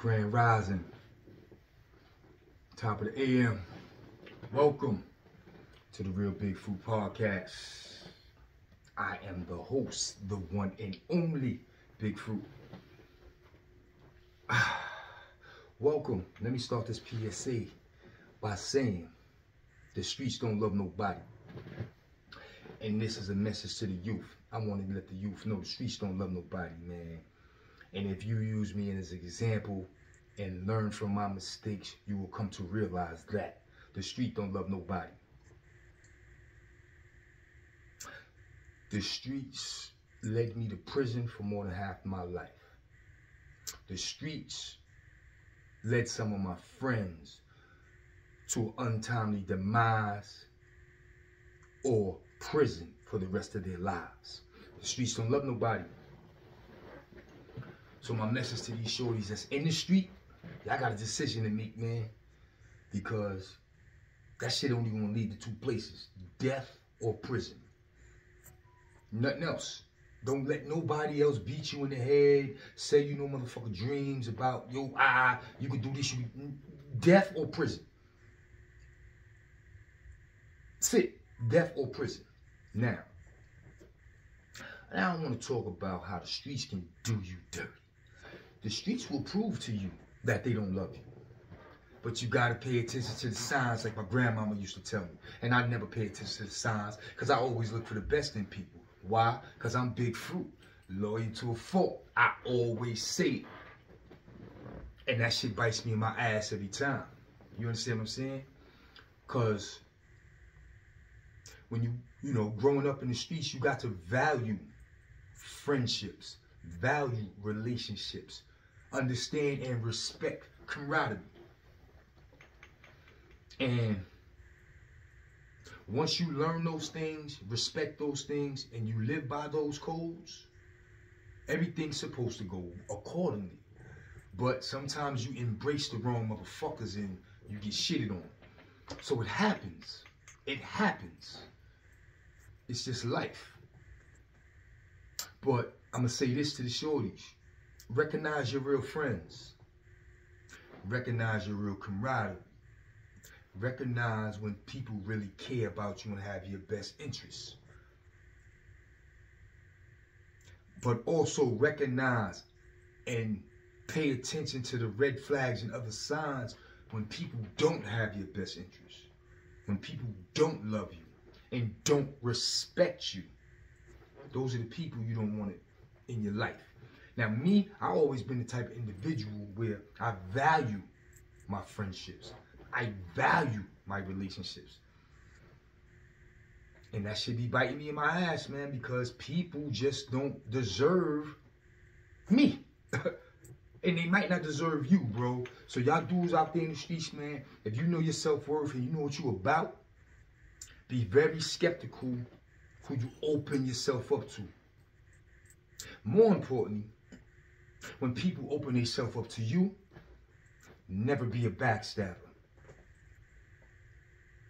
Grand Rising, top of the AM. Welcome to the Real Big Fruit Podcast. I am the host, the one and only Big Fruit. Welcome. Let me start this PSA by saying the streets don't love nobody. And this is a message to the youth. I want to let the youth know the streets don't love nobody, man. And if you use me as an example and learn from my mistakes, you will come to realize that the street don't love nobody. The streets led me to prison for more than half my life. The streets led some of my friends to an untimely demise or prison for the rest of their lives. The streets don't love nobody. So my message to these shorties that's in the street, y'all got a decision to make, man. Because that shit only gonna lead to two places, death or prison. Nothing else. Don't let nobody else beat you in the head, say you know motherfucking dreams about, yo, you could do this, death or prison. That's it, death or prison. Now, I don't want to talk about how the streets can do you dirty. The streets will prove to you that they don't love you. But you gotta pay attention to the signs like my grandmama used to tell me. And I never pay attention to the signs because I always look for the best in people. Why? Because I'm Big Fruit, loyal to a fault. I always say it. And that shit bites me in my ass every time. You understand what I'm saying? Because when you know, growing up in the streets, you got to value friendships, value relationships, understand and respect camaraderie. And once you learn those things, respect those things, and you live by those codes, everything's supposed to go accordingly. But sometimes you embrace the wrong motherfuckers and you get shitted on. So it happens. It happens. It's just life. But I'm going to say this to the shorties. Recognize your real friends. Recognize your real camaraderie. Recognize when people really care about you and have your best interests. But also recognize and pay attention to the red flags and other signs when people don't have your best interests. When people don't love you and don't respect you. Those are the people you don't want in your life. Now me, I've always been the type of individual where I value my friendships. I value my relationships. And that should be biting me in my ass, man, because people just don't deserve me. And they might not deserve you, bro. So y'all dudes out there in the streets, man, if you know your self-worth and you know what you about, be very skeptical who you open yourself up to. More importantly, when people open themselves up to you, never be a backstabber.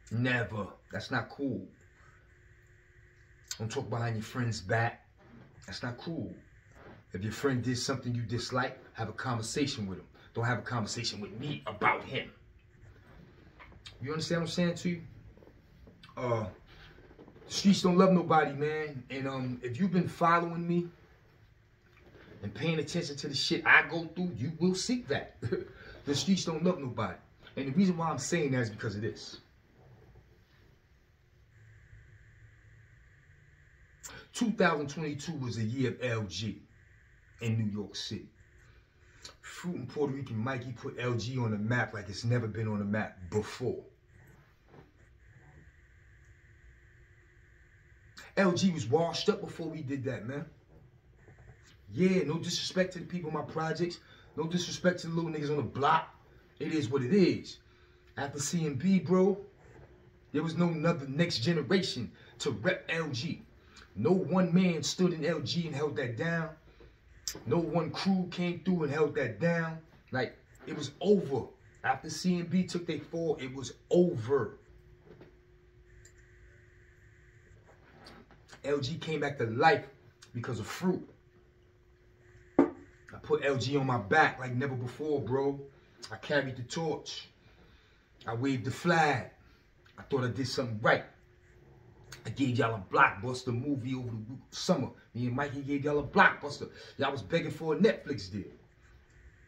Never. That's not cool. Don't talk behind your friend's back. That's not cool. If your friend did something you dislike, have a conversation with him. Don't have a conversation with me about him. You understand what I'm saying to you? The streets don't love nobody, man. And if you've been following me and paying attention to the shit I go through, you will see that. The streets don't love nobody. And the reason why I'm saying that is because of this. 2022 was a year of LG in New York City. Fruit and Puerto Rican Mikey put LG on the map like it's never been on the map before. LG was washed up before we did that, man. Yeah, no disrespect to the people in my projects. No disrespect to the little niggas on the block. It is what it is. After CMB, bro, there was no another next generation to rep LG. No one man stood in LG and held that down. No one crew came through and held that down. Like, it was over. After CMB took their fall, it was over. LG came back to life because of Fruit. I put LG on my back like never before, bro. I carried the torch. I waved the flag. I thought I did something right. I gave y'all a blockbuster movie over the summer. Me and Mikey gave y'all a blockbuster. Y'all was begging for a Netflix deal.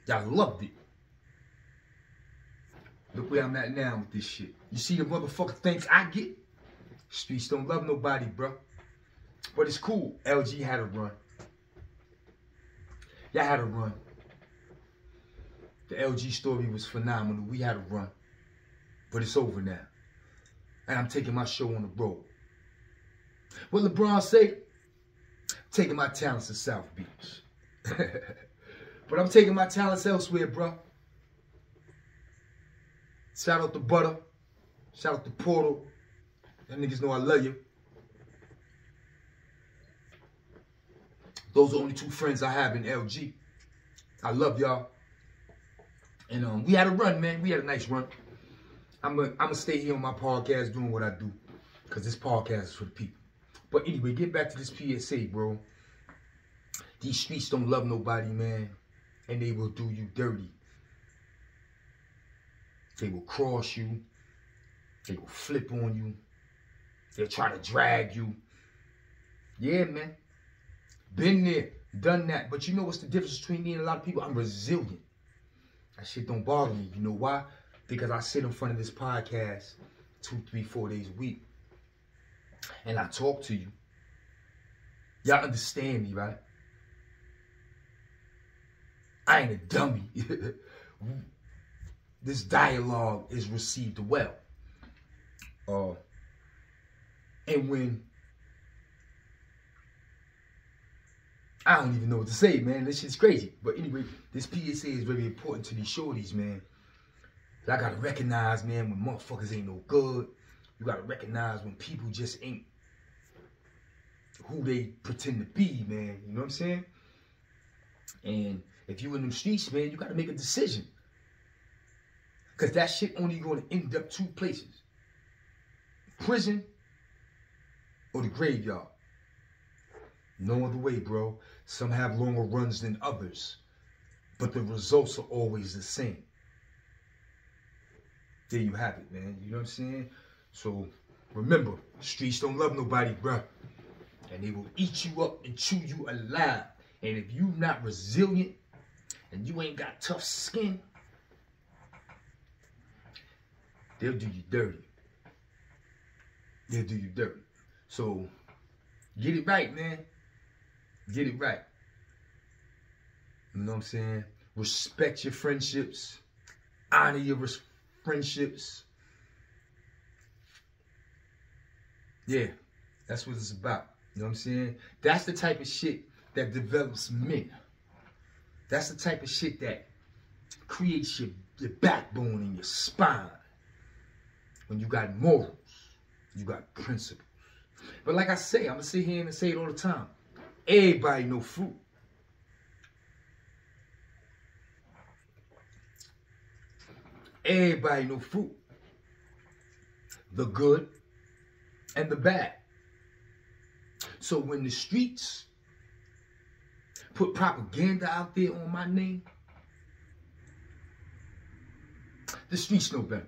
Y'all loved it. Look where I'm at now with this shit. You see the motherfucker things I get? Streets don't love nobody, bro. But it's cool. LG had a run. Y'all had a run. The LG story was phenomenal. We had a run. But it's over now. And I'm taking my show on the road. What LeBron say? Taking my talents to South Beach. But I'm taking my talents elsewhere, bro. Shout out to Butter. Shout out to Portal. Them niggas know I love you. Those are the only two friends I have in LG. I love y'all. And we had a run, man. We had a nice run. I'm gonna stay here on my podcast doing what I do. Because this podcast is for the people. But anyway, get back to this PSA, bro. These streets don't love nobody, man. And they will do you dirty. They will cross you. They will flip on you. They'll try to drag you. Yeah, man. Been there, done that. But you know what's the difference between me and a lot of people? I'm resilient. That shit don't bother me. You know why? Because I sit in front of this podcast 2, 3, 4 days a week. And I talk to you. Y'all understand me, right? I ain't a dummy. This dialogue is received well. And when I don't even know what to say, man. This shit's crazy. But anyway, this PSA is very important to these shorties, man. I gotta recognize, man, when motherfuckers ain't no good. You gotta recognize when people just ain't who they pretend to be, man. You know what I'm saying? And if you in them streets, man, you gotta make a decision. Because that shit only gonna end up 2 places. Prison or the graveyard. No other way, bro. Some have longer runs than others. But the results are always the same. There you have it, man. You know what I'm saying? So, remember, streets don't love nobody, bro. And they will eat you up and chew you alive. And if you not resilient and you ain't got tough skin, they'll do you dirty. They'll do you dirty. So, get it right, man. Get it right. You know what I'm saying? Respect your friendships. Honor your friendships. Yeah, that's what it's about. You know what I'm saying? That's the type of shit that develops men. That's the type of shit that creates your backbone and your spine. When you got morals, you got principles. But like I say, I'm going to sit here and say it all the time. Everybody know fruit. Everybody know fruit. The good and the bad. So when the streets put propaganda out there on my name, the streets know better.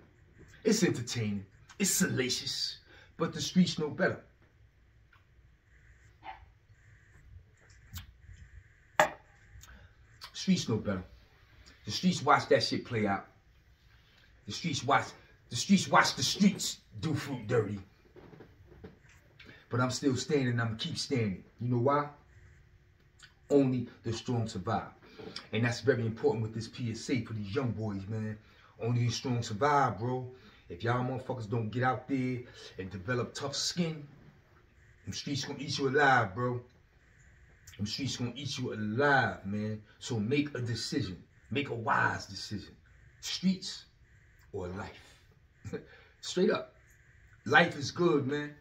It's entertaining. It's salacious. But the streets know better. Streets know better. The streets watch that shit play out. The streets watch the streets do fruit dirty. But I'm still standing, I'm gonna keep standing. You know why? Only the strong survive. And that's very important with this PSA for these young boys, man. Only the strong survive, bro. If y'all motherfuckers don't get out there and develop tough skin, them streets gonna eat you alive, bro. Them streets gonna eat you alive, man. So make a decision. Make a wise decision. Streets or life. Straight up. Life is good, man.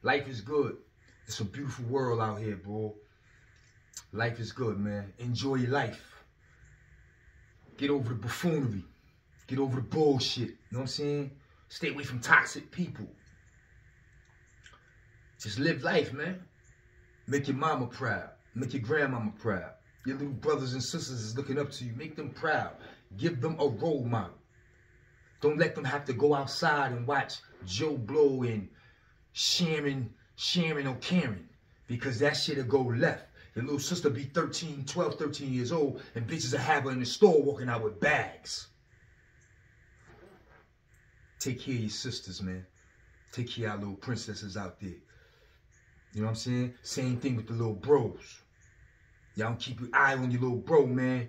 Life is good. It's a beautiful world out here, bro. Life is good, man. Enjoy your life. Get over the buffoonery. Get over the bullshit. You know what I'm saying? Stay away from toxic people. Just live life, man. Make your mama proud. Make your grandmama proud. Your little brothers and sisters is looking up to you. Make them proud. Give them a role model. Don't let them have to go outside and watch Joe Blow and Sharon or Karen, because that shit'll go left. Your little sister be 12, 13 years old, and bitches will have her in the store walking out with bags. Take care of your sisters, man. Take care of our little princesses out there. You know what I'm saying? Same thing with the little bros. Y'all don't keep your eye on your little bro, man.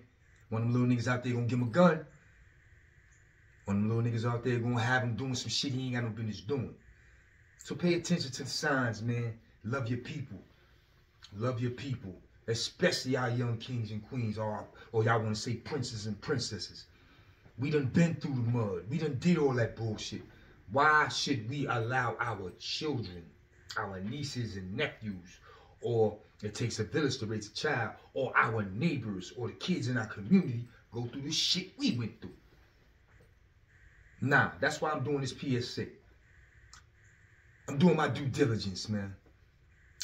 One of them little niggas out there gonna give him a gun. One of them little niggas out there gonna have him doing some shit he ain't got no business doing. So pay attention to the signs, man. Love your people. Love your people. Especially our young kings and queens, or y'all want to say princes and princesses. We done been through the mud. We done did all that bullshit. Why should we allow our children, our nieces and nephews, or it takes a village to raise a child, or our neighbors, or the kids in our community go through the shit we went through? Nah, that's why I'm doing this PSA. I'm doing my due diligence, man.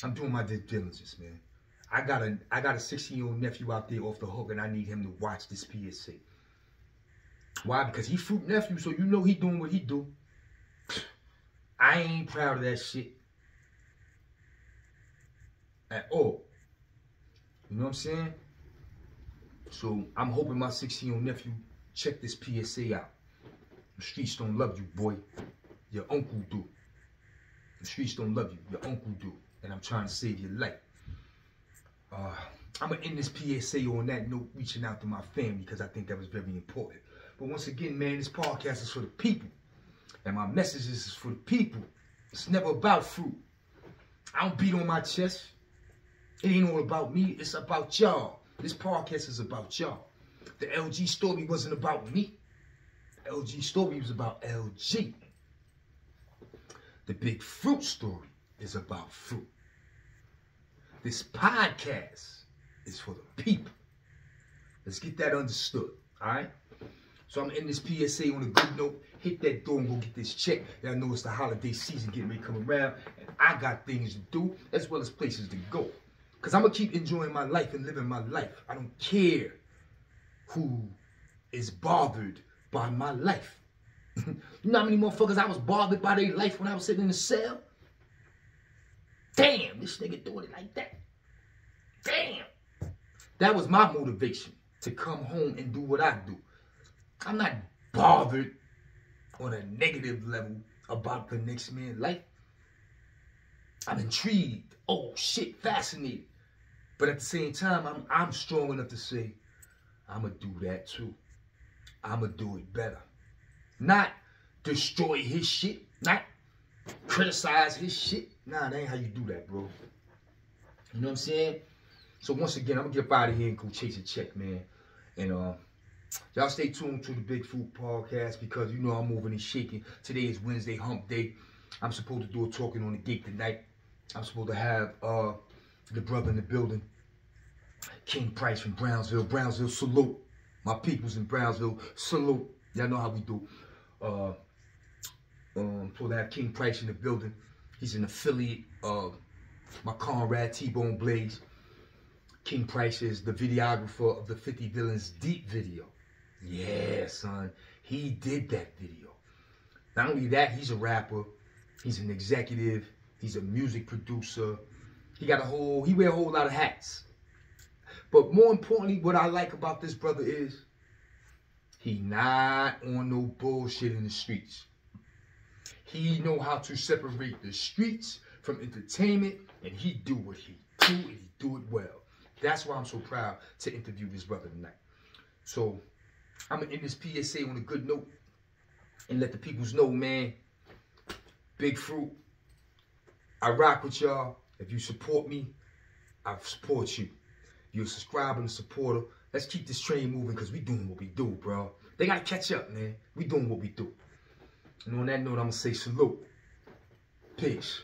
I'm doing my due diligence, man. I got a 16-year-old nephew out there off the hook, and I need him to watch this PSA. Why? Because he fruit nephew, so you know he doing what he do. I ain't proud of that shit at all. You know what I'm saying? So I'm hoping my 16-year-old nephew check this PSA out. The streets don't love you, boy. Your uncle do. The streets don't love you. Your uncle do. And I'm trying to save your life. I'm going to end this PSA on that note, reaching out to my family, because I think that was very important. But once again, man, this podcast is for the people. And my message is for the people. It's never about fruit. I don't beat on my chest. It ain't all about me. It's about y'all. This podcast is about y'all. The LG story wasn't about me. The LG story was about LG. The Big Fruit story is about fruit. This podcast is for the people. Let's get that understood, all right? So I'm going to end this PSA on a good note. Hit that door and go get this check. Y'all know it's the holiday season getting ready to come around, and I got things to do as well as places to go. Because I'm going to keep enjoying my life and living my life. I don't care who is bothered by my life. You know how many motherfuckers I was bothered by their life when I was sitting in the cell? Damn, this nigga doing it like that. Damn. That was my motivation, to come home and do what I do. I'm not bothered on a negative level about the next man's life. I'm intrigued. Oh, shit, fascinated. But at the same time, I'm strong enough to say, I'm going to do that too. I'm going to do it better. Not destroy his shit. Not criticize his shit. Nah, that ain't how you do that, bro. You know what I'm saying? So once again, I'm going to get up out of here and go chase a check, man. And y'all stay tuned to the Big Fruit Podcast, because you know I'm moving and shaking. Today is Wednesday, hump day. I'm supposed to do a talking on the gate tonight. I'm supposed to have the brother in the building, King Price from Brownsville. Brownsville, salute. My peoples in Brownsville, salute. Y'all know how we do. Supposed to have King Price in the building. He's an affiliate of my comrade T-Bone Blaze. King Price is the videographer of the 50 Villains Deep video. Yeah, son. He did that video. Not only that, he's a rapper. He's an executive. He's a music producer. He wear a whole lot of hats. But more importantly, what I like about this brother is he not on no bullshit in the streets. He know how to separate the streets from entertainment, and he do what he do, and he do it well. That's why I'm so proud to interview this brother tonight. So I'm going to end this PSA on a good note and let the peoples know, man, Big Fruit, I rock with y'all. If you support me, I support you. If you're a subscriber and a supporter, let's keep this train moving, because we doing what we do, bro. They got to catch up, man. We doing what we do. And on that note, I'm going to say salute. Peace.